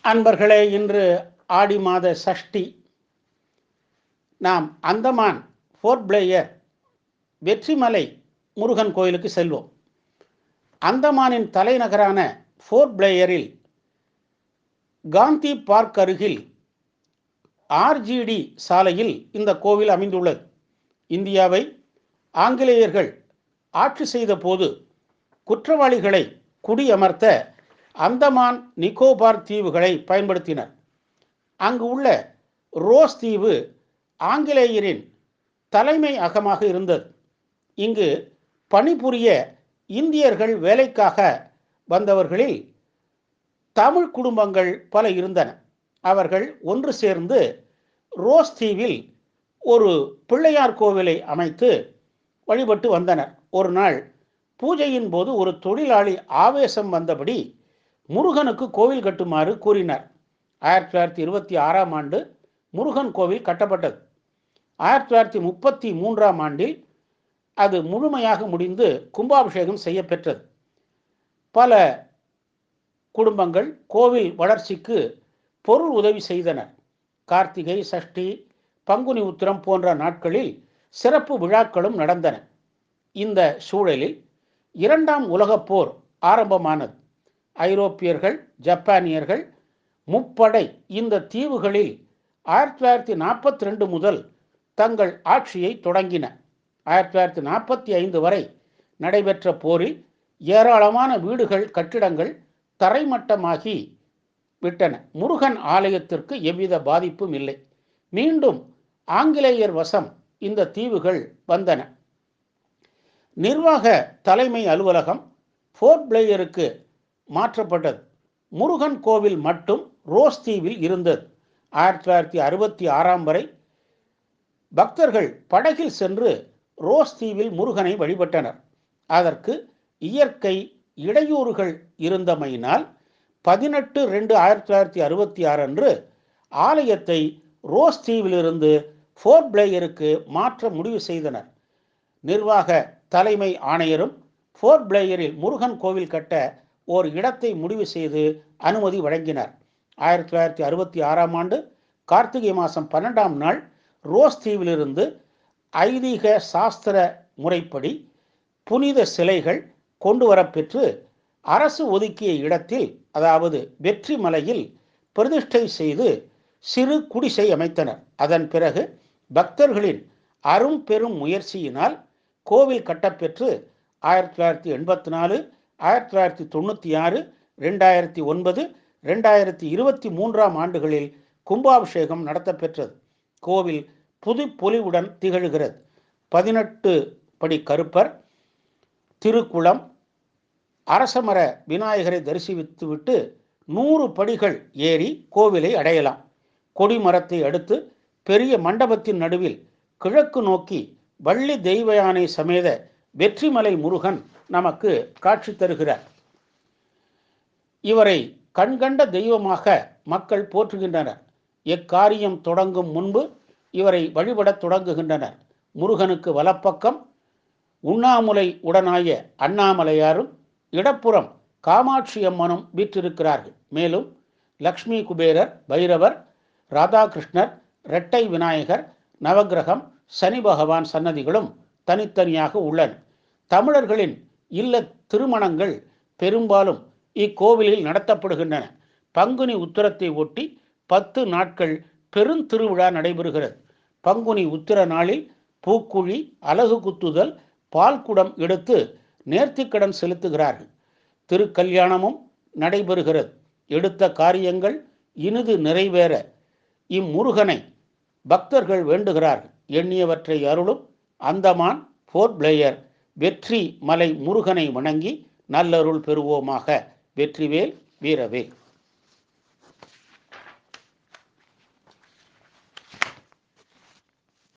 அன்பர்களே, இன்று ஆடி மாத சஷ்டி. நாம் அந்தமான் போர்ட் பிளேயர் வெற்றிமலை முருகன் கோயிலுக்கு செல்வோம். அந்தமானின் தலைநகரான போர்ட் பிளேயரில் காந்தி பார்க் அருகில் ஆர்ஜிடி சாலையில் இந்த கோவில் அமைந்துள்ளது. இந்தியாவை ஆங்கிலேயர்கள் ஆட்சி செய்த போது குற்றவாளிகளை குடியமர்த்த அந்தமான் நிக்கோபார் தீவுகளை பயன்படுத்தினர். அங்கு உள்ள ரோஸ் தீவு ஆங்கிலேயரின் தலைமை அகமாக இருந்தது. இங்கு பணிபுரிய இந்தியர்கள் வேலைக்காக வந்தவர்களில் தமிழ் குடும்பங்கள் பல இருந்தன. அவர்கள் ஒன்று சேர்ந்து ரோஸ் தீவில் ஒரு பிள்ளையார் கோவிலை அமைத்து வழிபட்டு வந்தனர். ஒரு நாள் பூஜையின் போது ஒரு தொழிலாளி ஆவேசம் வந்தபடி முருகனுக்கு கோவில் கட்டுமாறு கூறினார். 1926ஆம் ஆண்டு முருகன் கோவில் கட்டப்பட்டது. 1933ஆம் ஆண்டில் அது முழுமையாக முடிந்து கும்பாபிஷேகம் செய்யப்பெற்றது. பல குடும்பங்கள் கோவில் வளர்ச்சிக்கு பொருள் உதவி செய்தனர். கார்த்திகை, சஷ்டி, பங்குனி உத்திரம் போன்ற நாட்களில் சிறப்பு விழாக்களும் நடந்தன. இந்த சூழலில் 2ஆம் உலகப் போர் ஆரம்பமானது. ஐரோப்பியர்கள், ஜப்பானியர்கள் முப்படை இந்த தீவுகளில் 1942 முதல் தங்கள் ஆட்சியை தொடங்கின. 1945 வரை நடைபெற்ற போரில் ஏராளமான வீடுகள், கட்டிடங்கள் தரைமட்டமாகி விட்டன. முருகன் ஆலயத்திற்கு எவ்வித பாதிப்பும் இல்லை. மீண்டும் ஆங்கிலேயர் வசம் இந்த தீவுகள் வந்தன. நிர்வாக தலைமை அலுவலகம் போர்ட் பிளேயருக்கு மாற்றப்பட்டது. முருகன் கோவில் மட்டும் ரோஸ் தீவில் இருந்தது. 1966ஆம் வரை பக்தர்கள் படகில் சென்று ரோஸ் தீவில் முருகனை வழிபட்டனர். அதற்கு இயற்கை இடையூறுகள் இருந்தமையினால் 18/2/1966 அன்று ஆலயத்தை ரோஸ் தீவிலிருந்து போர்ட் பிளேயருக்கு மாற்ற முடிவு செய்தனர். நிர்வாக தலைமை ஆணையரும் போர்ட் பிளேயரில் முருகன் கோவில் கட்ட ஓர் இடத்தை முடிவு செய்து அனுமதி வழங்கினார். 1966ஆம் ஆண்டு கார்த்திகை மாதம் 12ஆம் நாள் ரோஸ் தீவிலிருந்து ஐதீக சாஸ்திர முறைப்படி புனித சிலைகள் கொண்டு வரப்பெற்று அரசு ஒதுக்கிய இடத்தில், அதாவது வெற்றிமலையில் பிரதிஷ்டை செய்து சிறு குடிசை அமைத்தனர். அதன் பிறகு பக்தர்களின் அரும் பெரும் முயற்சியினால் கோவில் கட்டப்பெற்று 1984, 1996, 2009, 2023ஆம் ஆண்டுகளில் கும்பாபிஷேகம் நடத்தப்பெற்றது. கோவில் புது பொலிவுடன் திகழ்கிறது. 18 படி கருப்பர், திருக்குளம், அரசமர விநாயகரை தரிசித்துவிட்டு 100 படிகள் ஏறி கோவிலை அடையலாம். கொடிமரத்தை அடுத்து பெரிய மண்டபத்தின் நடுவில் கிழக்கு நோக்கி வள்ளி தெய்வ யானை சமேத வெற்றிமலை முருகன் நமக்கு காட்சி தருகிறார். இவரை கண்கண்ட தெய்வமாக மக்கள் போற்றுகின்றனர். எக்காரியம் தொடங்கும் முன்பு இவரை வழிபடத் தொடங்குகின்றனர். முருகனுக்கு வலப்பக்கம் உண்ணாமுலை உடனாய அண்ணாமலையாரும் இடப்புறம் காமாட்சி அம்மனும் வீற்றிருக்கிறார்கள். மேலும் லக்ஷ்மி, குபேரர், பைரவர், ராதாகிருஷ்ணர், இரட்டை விநாயகர், நவகிரகம், சனி பகவான் சன்னதிகளும் தனித்தனியாக உள்ளன. தமிழர்களின் இல்ல திருமணங்கள் பெரும்பாலும் இக்கோவிலில் நடத்தப்படுகின்றன. பங்குனி உத்திரத்தை ஒட்டி 10 நாட்கள் பெருந்திருவிழா நடைபெறுகிறது. பங்குனி உத்திர நாளில் பூக்குழி, அலகு குத்துதல், பால்குடம் எடுத்து நேர்த்திக்கடன் செலுத்துகிறார்கள். திருக்கல்யாணமும் நடைபெறுகிறது. எடுத்த காரியங்கள் இனிது நிறைவேற இம்முருகனை பக்தர்கள் வேண்டுகிறார்கள். எண்ணியவற்றை அருளும் அந்தமான் போர்ட் பிளேயர் வெற்றி மலை முருகனை வணங்கி நல்லருள் பெறுவோமாக. வெற்றிவேல், வீரவேல்.